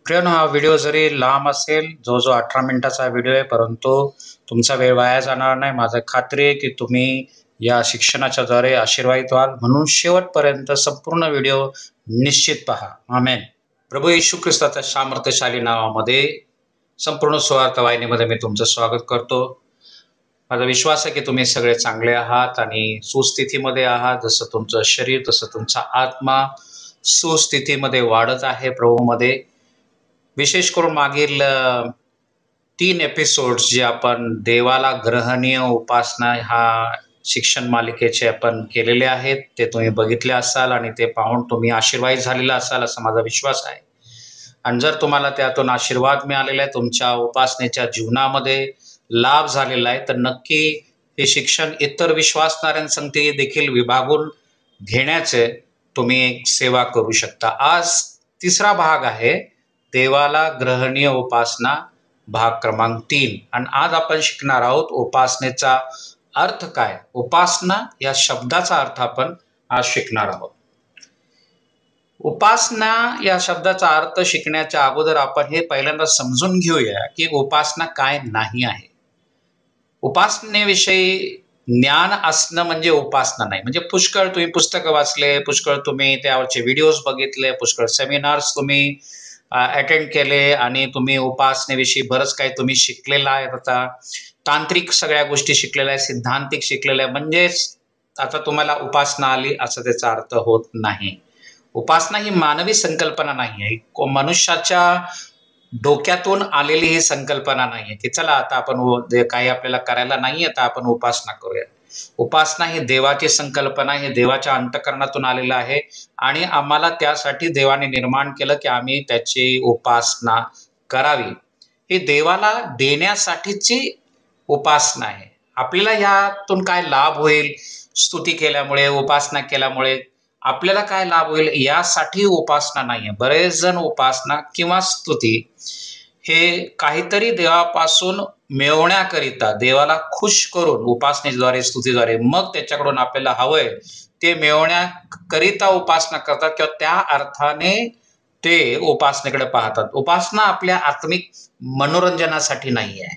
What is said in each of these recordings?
प्रियनो, हा व्हिडिओ जरी लांब असेल, जो 18 मिनिटाचा व्हिडिओ आहे, परंतु तुमचा वेळ वाया जाणार नाही. माझी खात्री आहे की तुम्ही या शिक्षणाच्या द्वारे आशीर्वादित व्हाल, म्हणून शेवटपर्यंत संपूर्ण व्हिडिओ निश्चित पहा. आमेन. प्रभू येशू ख्रिस्ताच्या सामर्थ्यशाली नावामध्ये संपूर्ण सुवार्थ वाहिनीमध्ये मी तुमचं स्वागत करतो. माझा विश्वास आहे की तुम्ही सगळे चांगले आहात आणि सुस्थितीमध्ये आहात. जसं तुमचं शरीर तसं तुमचा आत्मा सुस्थितीमध्ये वाढत आहे प्रभूमध्ये. विशेष करून मागील 3 एपिसोड्स जे आपण देवाला ग्रहणीय उपासना हा शिक्षण मालिकेचे आपण केलेले आहेत, ते तुम्ही बघितले असाल आणि ते पाहून तुम्ही आशीर्वादित झालेला असाल असा माझा विश्वास आहे. आणि जर तुम्हाला त्यातून आशीर्वाद मिळालेला आहे, तुमच्या उपासनेच्या जीवनामध्ये लाभ झालेला आहे, तर नक्की हे शिक्षण इतर विश्वासणाऱ्यांसंगती देखील विभागून घेण्याचे तुम्ही एक सेवा करू शकता. आज तिसरा भाग आहे देवाला ग्रहणीय उपासना, भाग क्रमांक 3. आणि आज आपण शिकणार आहोत उपासनेचा अर्थ काय. उपासना या शब्दाचा अर्थ आपण आज शिकणार आहोत. उपासना या शब्दाचा अर्थ शिकण्याच्या अगोदर आपण हे पहिल्यांदा समजून घेऊया की उपासना काय नाही आहे. उपासनेविषयी ज्ञान असणं म्हणजे उपासना नाही. म्हणजे पुष्कळ तुम्ही पुस्तकं वाचले, पुष्कळ तुम्ही त्यावरचे व्हिडिओज बघितले, पुष्कळ सेमिनार्स तुम्ही अटेंड केले आणि तुम्ही उपासनेविषयी बरंच काही तुम्ही शिकलेलं आहे. आता तांत्रिक सगळ्या गोष्टी शिकलेल्या आहे, सिद्धांतिक शिकलेल्या आहे, म्हणजेच आता तुम्हाला उपासना आली असं त्याचा अर्थ होत नाही. उपासना ही मानवी संकल्पना नाही आहे, मनुष्याच्या डोक्यातून आलेली ही संकल्पना नाही आहे की चला आता आपण काही आपल्याला करायला नाही आता आपण उपासना करूया. उपासना ही देवाची संकल्पना, हे देवाच्या अंतःकरणातून आलेलं आहे आणि आम्हाला त्यासाठी देवाने निर्माण केलं की आम्ही त्याची उपासना करावी. ही देवाला देण्यासाठीची उपासना आहे. आपल्याला ह्यातून काय लाभ होईल, स्तुती केल्यामुळे, उपासना केल्यामुळे आपल्याला काय लाभ होईल यासाठी उपासना नाही आहे. बरेच जण उपासना किंवा स्तुती हे काहीतरी देवापासून मिळवण्याकरिता, देवाला खुश करून उपासनेद्वारे, स्तुतीद्वारे मग त्याच्याकडून आपल्याला हवंय ते मिळवण्याकरिता उपासना करतात किंवा त्या अर्थाने ते उपासनेकडे पाहतात. उपासना आपल्या आत्मिक मनोरंजनासाठी नाही आहे,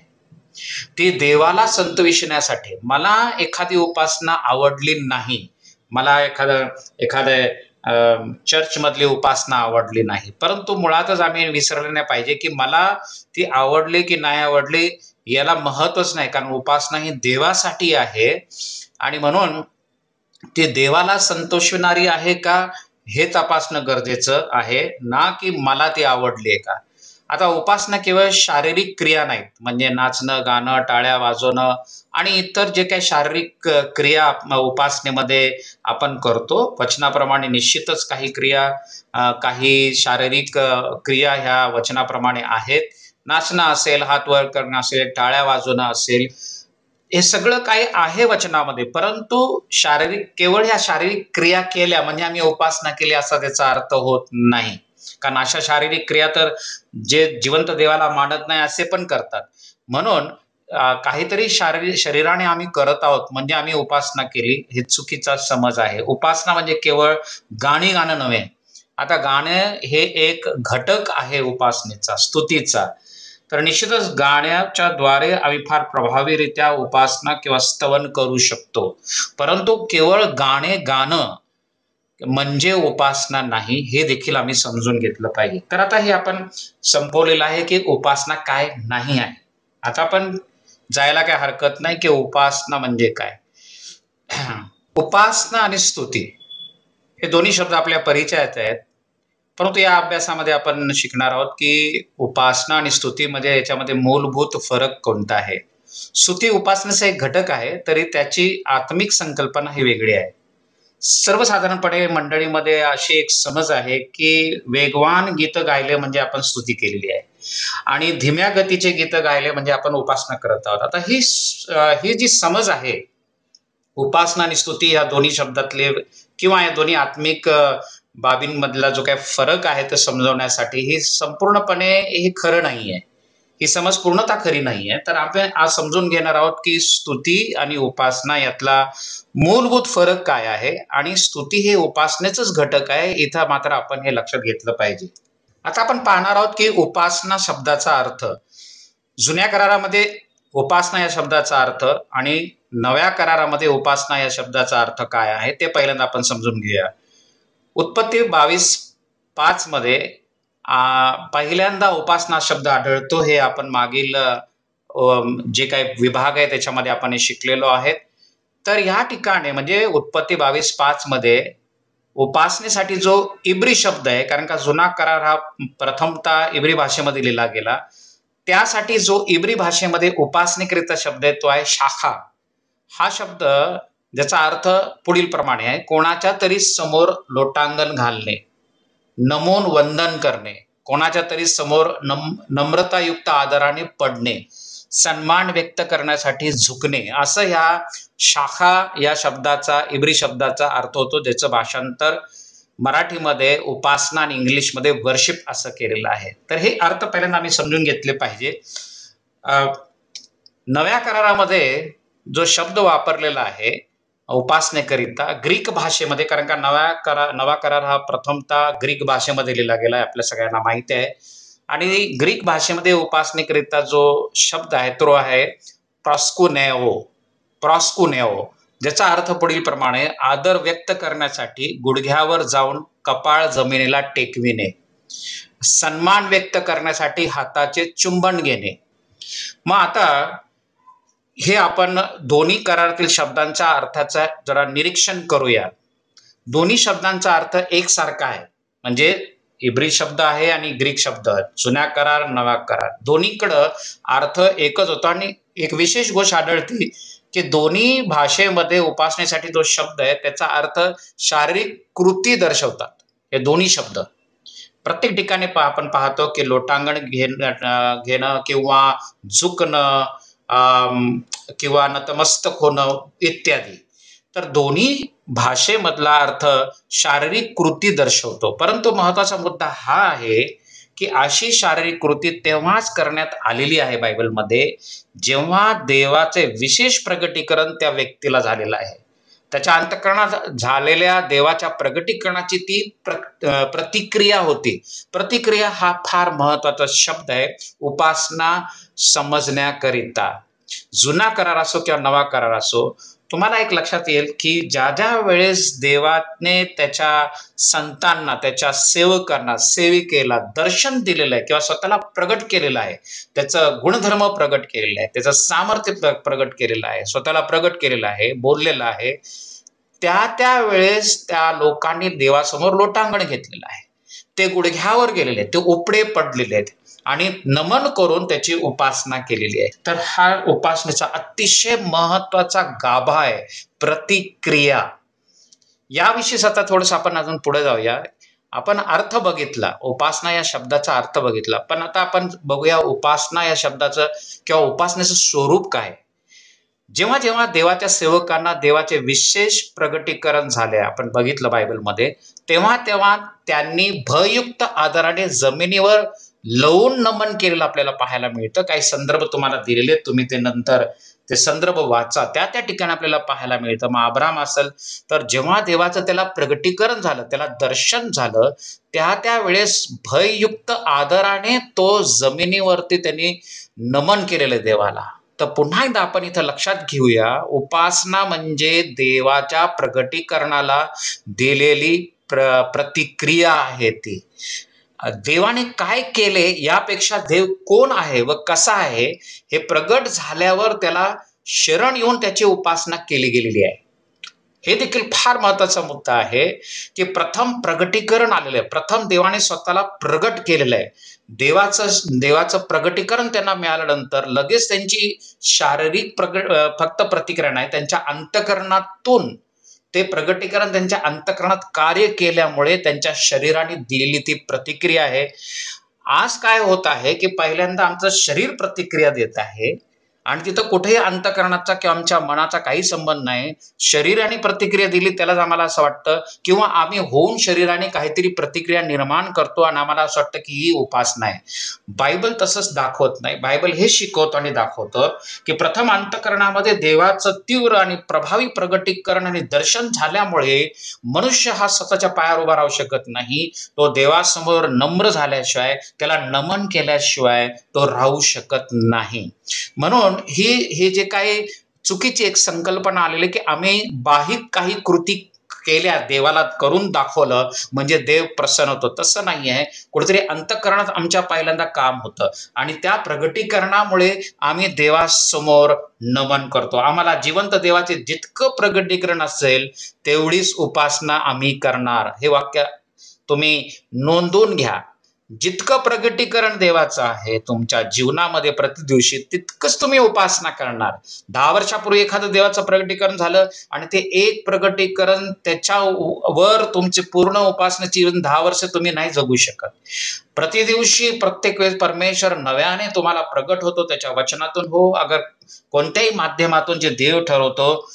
ती देवाला संतविषण्यासाठी. मला एखादी उपासना आवडली नाही, मला एखाद्या चर्चमधली उपासना आवडली नाही, परंतु मुळातच आम्ही विसरले नाही पाहिजे की मला ती आवडली की नाही आवडली याला महत्वच नाही, कारण उपासना ही देवासाठी आहे आणि म्हणून ती देवाला संतोषविणारी आहे का हे तपासणं गरजेचं आहे, ना की मला ती आवडली आहे का. आता उपासना केवळ शारीरिक क्रिया नाहीत, म्हणजे नाचणं, गाणं, टाळ्या वाजवणं आणि इतर जे काही शारीरिक क्रिया उपासनेमध्ये आपण करतो. वचनाप्रमाणे निश्चितच काही क्रिया, काही शारीरिक क्रिया ह्या वचनाप्रमाणे आहेत. नाचणं असेल, हात वर करणं असेल, टाळ्या वाजवणं असेल, हे सगळं काही आहे वचनामध्ये, परंतु केवळ ह्या शारीरिक क्रिया केल्या म्हणजे आम्ही उपासना केली असा त्याचा अर्थ होत नाही. कारण अशा शारीरिक क्रिया तर जे जिवंत देवाला मानत नाही असे पण करतात. म्हणून काहीतरी शरीराने आम्ही करत आहोत म्हणजे आम्ही उपासना केली, हे चुकीचा समज आहे. उपासना म्हणजे केवळ गाणी गाणं नव्हे. आता गाणं हे एक घटक आहे उपासनेचा, स्तुतीचा. तर निश्चितच गाण्याच्या द्वारे आम्ही फार प्रभावीरित्या उपासना किंवा स्तवन करू शकतो, परंतु केवळ गाणे गाणं म्हणजे उपासना नाही, हे देखील आम्ही समजून घेतलं पाहिजे. तर आता हे आपण संपवलेलं आहे की उपासना काय नाही आहे. आता आपण जायला काय हरकत नाही की उपासना म्हणजे काय. उपासना आणि स्तुती हे दोन्ही शब्द आपल्या परिचयात आहेत, परंतु या अभ्यासामध्ये आपण शिकणार आहोत की उपासना आणि स्तुतीमध्ये याच्यामध्ये मूलभूत फरक कोणता आहे. स्तुती उपासनेचा एक घटक आहे, तरी त्याची आत्मिक संकल्पना ही वेगळी आहे. सर्वसाधारणपणे मंडळीमध्ये अशी एक समज आहे की वेगवान गीतं गायले म्हणजे आपण स्तुती केलेली आहे आणि धीम्या गतीचे गीतं गायले म्हणजे आपण उपासना करत आहोत. आता ही जी समज आहे उपासना आणि स्तुती या दोन्ही शब्दातले किंवा या दोन्ही आत्मिक बाबींमधला जो काही फरक आहे तो समजवण्यासाठी ही संपूर्णपणे हे खरं नाही आहे, ही समज पूर्णतः खरी नाही आहे. तर आपण आज समजून घेणार आहोत की स्तुती आणि उपासना यातला मूलभूत फरक काय आहे आणि स्तुती हे उपासनेचंच घटक आहे, इथं मात्र आपण हे लक्षात घेतलं पाहिजे. आता आपण पाहणार आहोत की उपासना शब्दाचा अर्थ, जुन्या करारामध्ये उपासना या शब्दाचा अर्थ आणि नव्या करारामध्ये उपासना या शब्दाचा अर्थ काय आहे ते पहिल्यांदा आपण समजून घेऊया. उत्पत्ती 22:5 मध्ये पहिल्यांदा उपासना शब्द आढळतो. हे आपण मागील जे काही विभाग आहे त्याच्यामध्ये आपण हे शिकलेलो आहे. तर ह्या ठिकाणी म्हणजे उत्पत्ती 22:5 मध्ये उपासनेसाठी जो इब्री शब्द आहे, कारण का जुना करार हा प्रथमतः इब्री भाषेमध्ये लिहिला गेला, त्यासाठी जो इब्री भाषेमध्ये उपासनेकरिता शब्द आहे तो आहे शाखा. हा शब्द ज्याचा अर्थ पुढील प्रमाणे आहे, कोणाच्या तरी समोर लोटांगण घालणे, नमून वंदन करणे, कोणाच्या तरी समोर नम्रतायुक्त आदराने पडणे, सन्मान व्यक्त करण्यासाठी झुकणे, असं ह्या शाखा या शब्दाचा इब्री शब्दाचा अर्थ होतो, ज्याचं भाषांतर मराठीमध्ये उपासना आणि इंग्लिशमध्ये वर्शिप असं केलेलं आहे. तर हे अर्थ पहिल्यांदा आम्ही समजून घेतले पाहिजे. नव्या करारामध्ये जो शब्द वापरलेला आहे उपासनेकरिता ग्रीक भाषेमध्ये, कारण का नवा करार हा प्रथमतः ग्रीक भाषेमध्ये लिहिला गेला आहे, आपल्या सगळ्यांना माहिती आहे. आणि ग्रीक भाषेमध्ये उपासनेकरिता जो शब्द आहे तो आहे प्रॉस्कुनेओ, ज्याचा अर्थ पुढील प्रमाणे आदर व्यक्त करण्यासाठी गुडघ्यावर जाऊन कपाळ जमिनीला टेकविणे, सन्मान व्यक्त करण्यासाठी हाताचे चुंबन घेणे. मग आता हे आपण दोन्ही करारातील शब्दांच्या अर्थाचा जरा निरीक्षण करूया. दोन्ही शब्दांचा अर्थ एकसारखा आहे, म्हणजे इब्री शब्द आहे आणि ग्रीक शब्द, जुन्या करार नवा करार, दोन्हीकडं अर्थ एकच होता. आणि एक विशेष गोष्ट आढळते की दोन्ही भाषेमध्ये उपासनेसाठी जो शब्द आहे त्याचा अर्थ शारीरिक कृती दर्शवतात. हे दोन्ही शब्द प्रत्येक ठिकाणी आपण पाहतो की लोटांगण घेणं किंवा झुकणं किंवा नतमस्तक होणं इत्यादी. तर दोन्ही भाषेमधला अर्थ शारीरिक कृती दर्शवतो. परंतु महत्वाचा मुद्दा हा आहे की अशी शारीरिक कृती तेव्हाच करण्यात आलेली आहे बायबलमध्ये जेव्हा देवाचे विशेष प्रगटीकरण त्या व्यक्तीला झालेलं आहे. त्याच्या अंतःकरणात झालेल्या देवाच्या प्रगटीकरणाची ती प्रतिक्रिया होती. प्रतिक्रिया हा फार महत्वाचा शब्द आहे उपासना समजण्याकरिता. जुना करार असो किंवा नवा करार असो, तुम्हाला एक लक्षात येईल की ज्या ज्या वेळेस देवाने त्याच्या संतांना, त्याच्या सेवकांना, सेविकेला दर्शन दिलेलं आहे किंवा स्वतःला प्रगट केलेलं आहे, त्याचं गुणधर्म प्रगट केलेलं आहे, त्याचं सामर्थ्य प्रगट केलेलं आहे, स्वतःला प्रगट केलेलं आहे, बोललेलं आहे, त्या वेळेस त्या लोकांनी देवासमोर लोटांगण घेतलेलं आहे, ते गुडघ्यावर गेलेले आहेत, ते उपडे पडलेले आहेत आणि नमन करून त्याची उपासना केलेली आहे. तर हा उपासनेचा अतिशय महत्वाचा गाभा आहे, प्रतिक्रिया. याविषयी आता थोडंसं आपण अजून पुढे जाऊया. आपण अर्थ बघितला, उपासना या शब्दाचा अर्थ बघितला, पण आता आपण बघूया उपासना या शब्दाचं किंवा उपासनेचं स्वरूप काय. जेव्हा जेव्हा देवाच्या सेवकांना देवाचे विशेष प्रगटीकरण झाले, आपण बघितलं बायबलमध्ये, तेव्हा तेव्हा त्यांनी भययुक्त आदराने जमिनीवर लवून नमन केलेलं आपल्याला पाहायला मिळतं. काही संदर्भ तुम्हाला दिलेले, तुम्ही ते नंतर ते संदर्भ वाचा, त्या ठिकाणी आपल्याला पाहायला मिळतं. मग अब्राम असेल तर जेव्हा देवाचं त्याला प्रगटीकरण झालं, त्याला दर्शन झालं, त्या वेळेस भययुक्त आदराने तो जमिनीवरती त्यांनी नमन केलेलं देवाला. तर पुन्हा एकदा आपण इथं लक्षात घेऊया, उपासना म्हणजे देवाच्या प्रगटीकरणाला दिलेली प्रतिक्रिया आहे. ती देवाने काय केले यापेक्षा देव कोण आहे व कसा आहे हे प्रगट झाल्यावर त्याला शरण येऊन त्याची उपासना केली गेलेली आहे. हे देखील फार महत्वाचा मुद्दा आहे की प्रथम प्रगटीकरण आलेलं आहे, प्रथम देवाने स्वतःला प्रगट केलेलं आहे. देवाचं प्रगटीकरण त्यांना मिळाल्यानंतर लगेच त्यांची शारीरिक फक्त प्रतिक्रिया नाही, त्यांच्या अंतःकरणातून ते प्रगटीकरण त्यांच्या अंतःकरणात कार्य केल्यामुळे त्यांच्या शरीराने दिलेली ती प्रतिक्रिया आहे. आज काय होत आहे की पहिल्यांदा आमचं शरीर प्रतिक्रिया देत आहे आणि तिथं कुठेही अंतःकरणाचा किंवा आमच्या मनाचा काही संबंध नाही. शरीराने प्रतिक्रिया दिली त्यालाच आम्हाला असं वाटतं, किंवा आम्ही होऊन शरीराने काहीतरी प्रतिक्रिया निर्माण करतो आणि आम्हाला असं वाटतं की ही उपासना आहे. बायबल तसंच दाखवत नाही. बायबल हे शिकवतं आणि दाखवतं की प्रथम अंतःकरणामध्ये देवाचं तीव्र आणि प्रभावी प्रगटीकरण आणि दर्शन झाल्यामुळे मनुष्य हा स्वतःच्या पायावर उभा राहू शकत नाही. तो देवासमोर नम्र झाल्याशिवाय, त्याला नमन केल्याशिवाय तो राहू शकत नाही. म्हणून हे जे काही चुकीची एक संकल्पना आलेली की आम्ही बाह्य काही कृती केल्या, देवाला करून दाखवलं म्हणजे देव प्रसन्न होतो, तसं नाही आहे. कुठेतरी अंतःकरणात आमच्या पहिल्यांदा काम होतं आणि त्या प्रगटीकरणामुळे आम्ही देवासमोर नमन करतो. आम्हाला जिवंत देवाचे जितकं प्रगटीकरण असेल तेवढीच उपासना आम्ही करणार. हे वाक्य तुम्ही नोंदवून घ्या. जितकं प्रगटीकरण देवाचं आहे तुमच्या जीवनामध्ये प्रतिदिवशी, तितकंच तुम्ही उपासना करणार. 10 वर्षापूर्वी एखादं देवाचं प्रगटीकरण झालं आणि ते एक प्रगटीकरण त्याच्यावर तुमची पूर्ण उपासनेची 10 वर्ष तुम्ही नाही जगू शकत. प्रतिदिवशी प्रत्येक वेळेस परमेश्वर नव्याने तुम्हाला प्रगट होतो, त्याच्या वचनातून हो, अगर कोणत्याही माध्यमातून जे देव ठरवतो.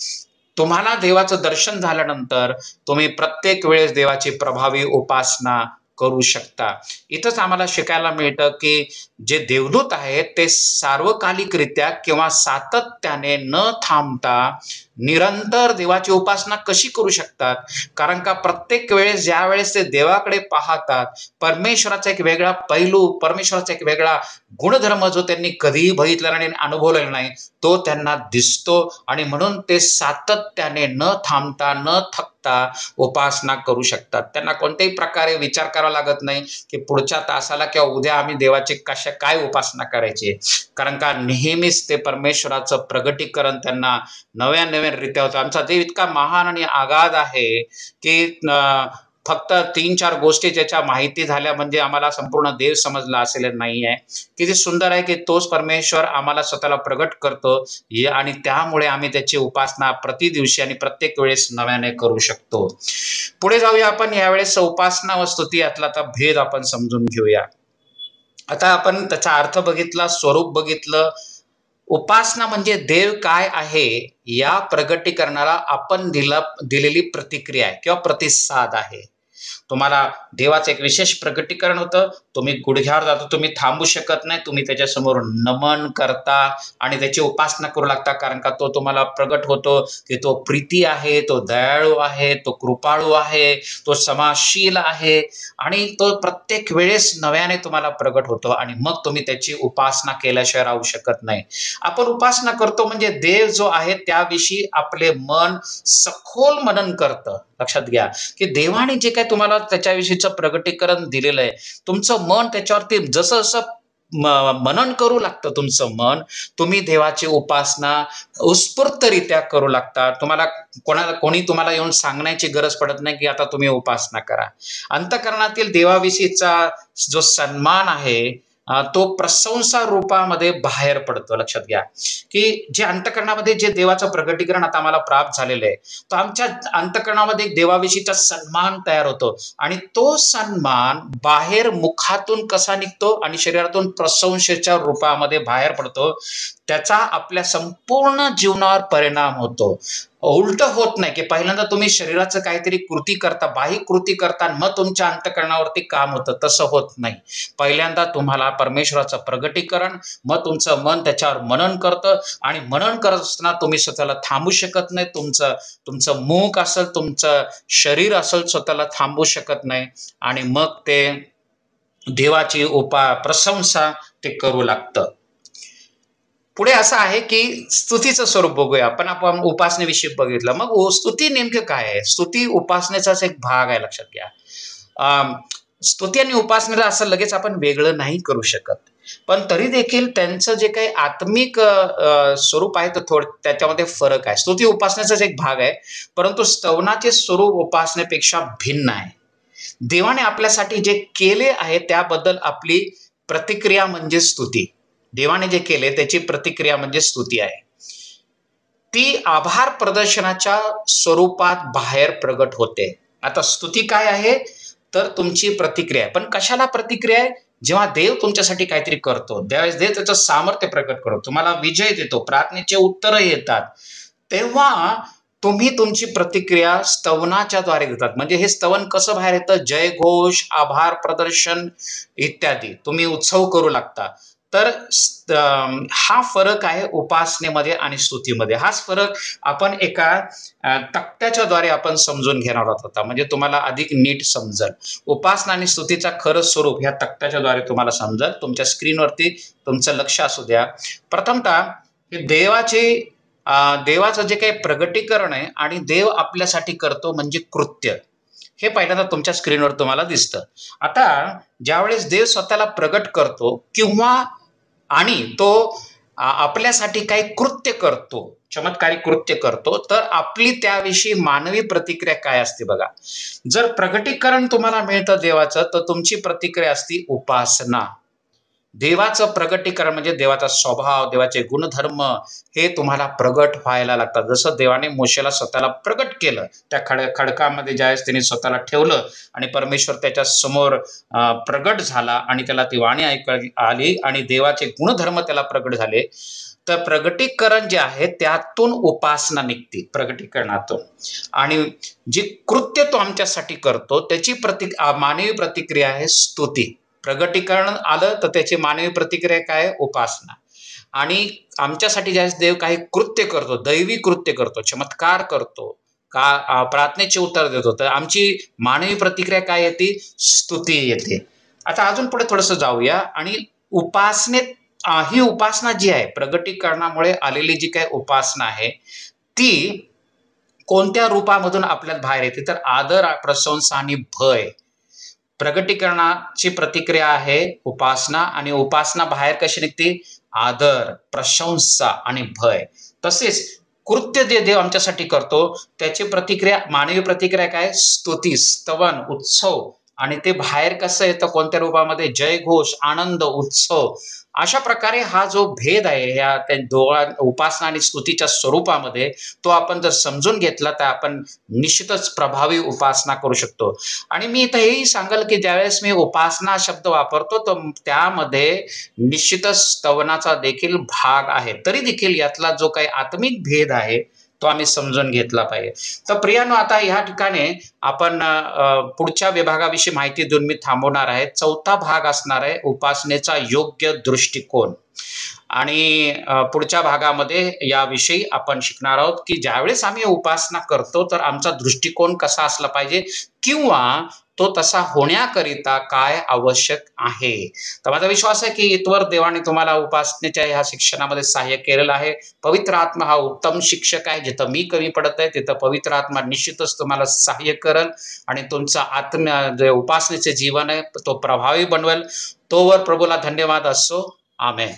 तुम्हाला देवाचं दर्शन झाल्यानंतर तुम्ही प्रत्येक वेळेस देवाची प्रभावी उपासना करू शकता. इथंच आम्हाला शिकायला मिळतं की जे देवदूत आहेत ते सार्वकालिकरित्या किंवा सातत्याने न थांबता निरंतर देवाची उपासना कशी करू शकतात. कारण का प्रत्येक वेळेस ज्या वेळेस ते देवाकडे पाहतात, परमेश्वराचा एक वेगळा पैलू, परमेश्वराचा एक वेगळा गुणधर्म जो त्यांनी कधीही बघितलेला नाही, अनुभवलेला नाही, तो त्यांना दिसतो. आणि म्हणून ते सातत्याने न थांबता न थकता उपासना करू शकतात. त्यांना कोणत्याही प्रकारे विचार करावा लागत नाही की पुढच्या तासाला किंवा उद्या आम्ही देवाची काय उपासना करायची. कारण का नेहमीच ते परमेश्वराचं प्रगटीकरण त्यांना नव्या नव्या रित्या होतं. आमचा देव इतका महान आणि आगाध आहे की फक्त 3-4 गोष्टी ज्याच्या माहिती झाल्या म्हणजे आम्हाला संपूर्ण देव समजला असेल नाही आहे. किती सुंदर आहे की तोच परमेश्वर आम्हाला स्वतःला प्रगट करतो आणि त्यामुळे आम्ही त्याची उपासना प्रतिदिवशी आणि प्रत्येक वेळेस नव्याने करू शकतो. पुढे जाऊया आपण. यावेळेस उपासना व स्तुती यातला आता भेद आपण समजून घेऊया. आता आपण त्याचा अर्थ बघितला, स्वरूप बघितलं. उपासना म्हणजे देव काय आहे या प्रगटीकरणाला आपण दिलेली प्रतिक्रिया आहे किंवा प्रतिसाद आहे. तुम्हाला देवाचं एक विशेष प्रगटीकरण होतं, तुम्ही गुडघ्यावर जाता, तुम्ही थांबू शकत नाही, तुम्ही त्याच्यासमोर नमन करता आणि त्याची उपासना करू लागता. कारण का तो तुम्हाला प्रगट होतो की तो प्रीती आहे, तो दयाळू आहे, तो कृपाळू आहे, तो क्षमाशील आहे आणि तो प्रत्येक वेळेस नव्याने तुम्हाला प्रगट होतो आणि मग तुम्ही त्याची उपासना केल्याशिवाय राहू शकत नाही. आपण उपासना करतो म्हणजे देव जो आहे त्याविषयी आपले मन सखोल मनन करतं. लक्षात घ्या की देवाने जे काही तुम्हाला त्याच्याविषयीचं प्रगटीकरण दिलेलं आहे, तुमचं मन त्याच्यावरती जसं जसं मनन करू लागतं तुमचं मन, तुम्ही देवाची उपासना उत्स्फूर्तरित्या करू लागता. तुम्हाला कोणी तुम्हाला येऊन सांगण्याची गरज पडत नाही की आता तुम्ही उपासना करा. अंतःकरणातील देवाविषयीचा जो सन्मान आहे तो प्रशंसा रूपामध्ये बाहेर पडतो. लक्षात घ्या की जे अंतःकरणामध्ये जे देवाचं प्रगटीकरण आता आम्हाला प्राप्त झालेलं आहे, तो आमच्या अंतःकरणामध्ये एक देवाविषयीचा सन्मान तयार होतो आणि तो सन्मान बाहेर मुखातून कसा निघतो आणि शरीरातून प्रशंसेच्या रूपामध्ये बाहेर पडतो. त्याचा आपल्या संपूर्ण जीवनावर परिणाम होतो. उलट होत नाही की पहिल्यांदा तुम्ही शरीराचं काहीतरी कृती करता, बाह्य कृती करता, मग तुमच्या अंतःकरणावरती काम होतं. तसं होत नाही. पहिल्यांदा तुम्हाला परमेश्वराचं प्रगटीकरण, मग तुमचं मन त्याच्यावर मनन करतं आणि मनन करत असताना तुम्ही स्वतःला थांबू शकत नाही. तुमचं मुख असेल, तुमचं शरीर असेल, स्वतःला थांबू शकत नाही आणि मग ते देवाची प्रशंसा ते करू लागतं. पुढे असं आहे की स्तुतीचं स्वरूप बघूया. आपण उपासनेविषयी बघितलं. मग स्तुती नेमकं काय आहे? स्तुती उपासनेचाच एक भाग आहे. लक्षात घ्या. स्तुती आणि उपासनेला असं लगेच आपण वेगळं नाही करू शकत. पण तरी देखील त्यांचं जे काही आत्मिक स्वरूप आहे तर त्याच्यामध्ये फरक आहे. स्तुती उपासनेचाच एक भाग आहे, परंतु स्तवनाचे स्वरूप उपासनेपेक्षा भिन्न आहे. देवाने आपल्यासाठी जे केले आहे त्याबद्दल आपली प्रतिक्रिया म्हणजे स्तुती. देवाने जे केले त्याची प्रतिक्रिया म्हणजे स्तुती आहे. ती आभार प्रदर्शनाच्या स्वरूपात बाहेर प्रगट होते. आता स्तुती काय आहे तर तुमची प्रतिक्रिया आहे. पण कशाला प्रतिक्रिया आहे? जेव्हा देव तुमच्यासाठी काहीतरी करतो, त्यावेळेस देव त्याचं सामर्थ्य प्रकट करतो, तुम्हाला विजय देतो, प्रार्थनेचे उत्तर येतात, तेव्हा तुम्ही तुमची प्रतिक्रिया स्तवनाच्या द्वारे देतात. म्हणजे हे स्तवन कसं बाहेर येतं? जयघोष, आभार प्रदर्शन इत्यादी तुम्ही उत्सव करू लागता. तर हा फरक आहे उपासनेमध्ये आणि स्तुतीमध्ये. हाच फरक आपण एका तक्त्याच्या द्वारे आपण समजून घेणार आहोत आता, म्हणजे तुम्हाला अधिक नीट समजेल. उपासना आणि स्तुतीचा खरं स्वरूप ह्या तक्त्याच्या द्वारे तुम्हाला समजेल. तुमच्या स्क्रीनवरती तुमचं लक्ष असू द्या. प्रथमतः हे देवाचं जे काही प्रगटीकरण आहे आणि देव आपल्यासाठी करतो म्हणजे कृत्य, हे पहिल्यांदा तुमच्या स्क्रीनवर तुम्हाला दिसतं. आता ज्यावेळेस देव स्वतःला प्रगट करतो किंवा आणि तो आपल्यासाठी काही कृत्य करतो, चमत्कारी कृत्य करतो, तर आपली त्याविषयी मानवी प्रतिक्रिया काय असते बघा. जर प्रगटीकरण तुम्हाला मिळतं देवाचं, तर तुमची प्रतिक्रिया असते उपासना. देवाचं प्रगटीकरण म्हणजे देवाचा स्वभाव, देवाचे गुणधर्म हे तुम्हाला प्रगट व्हायला लागतात. जसं देवाने मोशेला स्वतःला प्रगट केलं, त्या खडकामध्ये ज्यावेळेस त्यांनी स्वतःला ठेवलं आणि परमेश्वर त्याच्या समोर प्रगट झाला आणि त्याला ती वाणी ऐकायला आली आणि देवाचे गुणधर्म त्याला प्रगट झाले. तर प्रगटीकरण जे आहे त्यातून उपासना निघते, प्रगटीकरणातून. आणि जी कृत्य तो आमच्यासाठी करतो त्याची मानवी प्रतिक्रिया आहे स्तुती. प्रगटीकरण आलं तर त्याची मानवी प्रतिक्रिया काय आहे? उपासना. आणि आमच्यासाठी ज्यावेळेस देव काही कृत्य करतो, दैवी कृत्य करतो, चमत्कार करतो, प्रार्थनेचे उत्तर देतो, तर आमची मानवी प्रतिक्रिया काय येते? स्तुती येते. आता अजून पुढे थोडंसं जाऊया. आणि उपासनेत ही उपासना जी आहे, प्रगटीकरणामुळे आलेली जी काही उपासना आहे ती कोणत्या रूपामधून आपल्याला बाहेर येते? तर आदर, प्रशंसा आणि भय. प्रगटीकरणाची प्रतिक्रिया आहे उपासना, आणि उपासना बाहेर कशी निघते? आदर, प्रशंसा आणि भय. तसेच कृत्य जे देव आमच्यासाठी करतो त्याची प्रतिक्रिया, मानवी प्रतिक्रिया काय? स्तुती, स्तवन, उत्सव. आणि ते बाहेर कसं येतं? कोणत्या रूपामध्ये? जयघोष, आनंद, उत्सव. अशा प्रकारे हा जो भेद आहे या उपासना आणि स्तुतीच्या स्वरूपामध्ये, तो आपण जर समजून घेतला तर आपण निश्चितच प्रभावी उपासना करू शकतो. आणि मी इथं हेही सांगेल की ज्यावेळेस मी उपासना शब्द वापरतो तर त्यामध्ये निश्चितच स्तवनाचा देखील भाग आहे. तरी देखील यातला जो काही आत्मिक भेद आहे तो आम्ही समजून घेतला पाहिजे. तर प्रियानो, आता ह्या ठिकाणी आपण पुढच्या विभागाविषयी माहिती देऊन मी थांबवणार आहे. चौथा भाग असणार आहे उपासनेचा योग्य दृष्टिकोन. आणि पुढच्या भागामध्ये याविषयी आपण शिकणार आहोत की ज्यावेळेस आम्ही उपासना करतो तर आमचा दृष्टिकोन कसा असला पाहिजे किंवा तो तसा होण्याकरिता काय आवश्यक आहे. तर माझा विश्वास आहे की इथवर देवाने तुम्हाला उपासनेच्या ह्या शिक्षणामध्ये सहाय्य केलेलं आहे. पवित्र आत्मा हा उत्तम शिक्षक आहे. जिथं मी कमी पडत आहे तिथं पवित्र आत्मा निश्चितच तुम्हाला सहाय्य करेल आणि तुमचं जे उपासनेचे जीवन आहे तो प्रभावी बनवेल. तोवर प्रभूला धन्यवाद असो. आमेन.